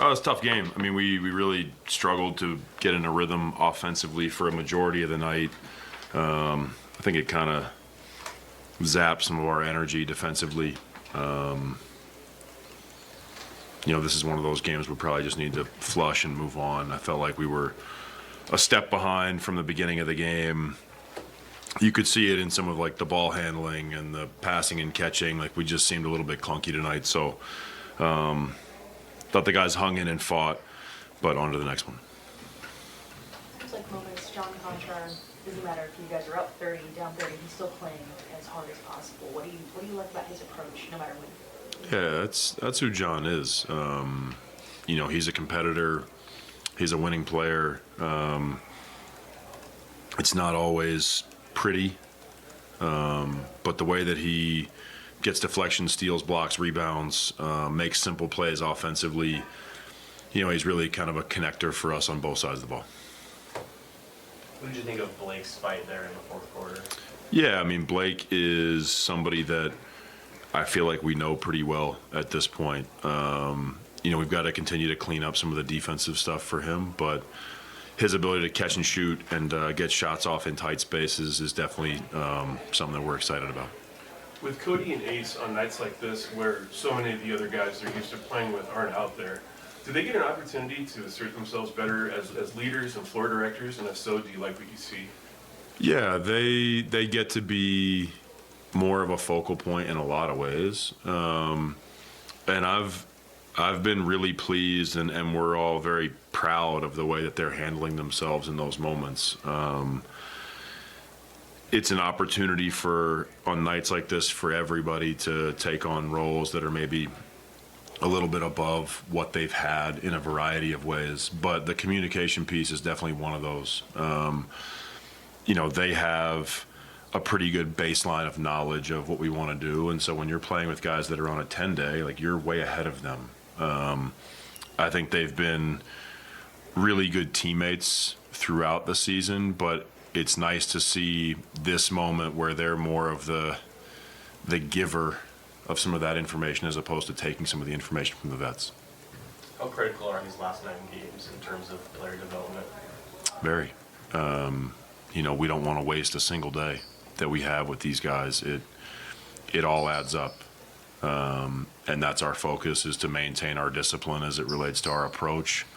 Oh, it's a tough game. I mean, we really struggled to get in a rhythm offensively for a majority of the night. I think it kind of zapped some of our energy defensively. This is one of those games we probably just need to flush and move on. I felt like we were a step behind from the beginning of the game. You could see it in some of like the ball handling and the passing and catching. Like we just seemed a little bit clunky tonight. So thought the guys hung in and fought, but on to the next one. Seems like moments, John Conchar, doesn't matter if you guys are up 30, down 30, he's still playing as hard as possible. What do you like about his approach, no matter when? Yeah, that's who John is. He's a competitor. He's a winning player. It's not always pretty, but the way that he gets deflection, steals, blocks, rebounds, makes simple plays offensively, he's really kind of a connector for us on both sides of the ball. What did you think of Blake's fight there in the fourth quarter? Yeah, I mean, Blake is somebody that I feel like we know pretty well at this point. We've got to continue to clean up some of the defensive stuff for him, but his ability to catch and shoot and get shots off in tight spaces is definitely something that we're excited about. With Cody and Ace on nights like this, where so many of the other guys they're used to playing with aren't out there, do they get an opportunity to assert themselves better as leaders and floor directors? And if so, do you like what you see? Yeah, they get to be more of a focal point in a lot of ways, and I've been really pleased, and we're all very proud of the way that they're handling themselves in those moments. It's an opportunity on nights like this for everybody to take on roles that are maybe a little bit above what they've had in a variety of ways. But the communication piece is definitely one of those. They have a pretty good baseline of knowledge of what we want to do. And so when you're playing with guys that are on a 10-day, like you're way ahead of them. I think they've been really good teammates throughout the season, but it's nice to see this moment where they're more of the giver of some of that information as opposed to taking some of the information from the vets. How critical are these last 9 games in terms of player development? Very. We don't want to waste a single day that we have with these guys. It all adds up. And that's our focus, is to maintain our discipline as it relates to our approach.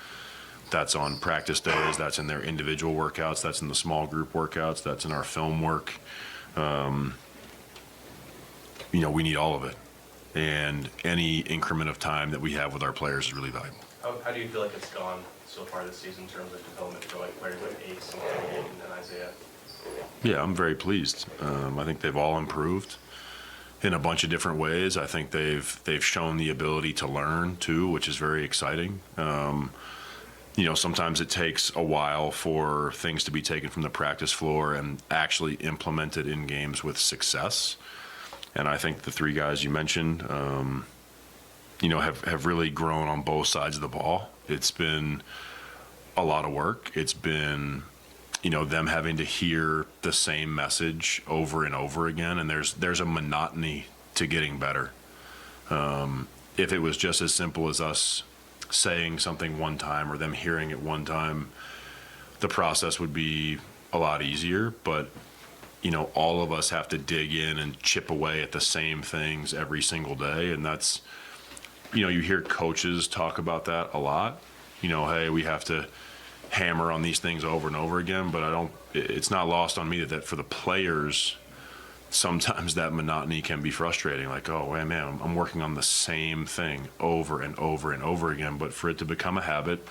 That's on practice days, that's in their individual workouts, that's in the small group workouts, that's in our film work. We need all of it. And any increment of time that we have with our players is really valuable. How do you feel like it's gone so far this season in terms of development for like players like Ace and Cody and then Isaiah? Yeah, I'm very pleased. I think they've all improved in a bunch of different ways. I think they've shown the ability to learn too, which is very exciting. Sometimes it takes a while for things to be taken from the practice floor and actually implemented in games with success. And I think the 3 guys you mentioned, have really grown on both sides of the ball. It's been a lot of work. It's been, them having to hear the same message over and over again. And there's a monotony to getting better. If it was just as simple as us saying something one time or them hearing it one time, the process would be a lot easier. But all of us have to dig in and chip away at the same things every single day. And that's, you hear coaches talk about that a lot. Hey, we have to hammer on these things over and over again. But it's not lost on me that for the players, sometimes that monotony can be frustrating. Like, oh, man, I'm working on the same thing over and over and over again. But for it to become a habit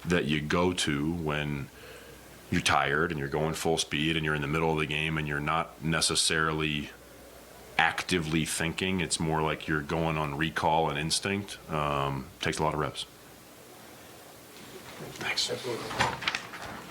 that you go to when you're tired and you're going full speed and you're in the middle of the game and you're not necessarily actively thinking, it's more like you're going on recall and instinct, takes a lot of reps. Thanks. Absolutely.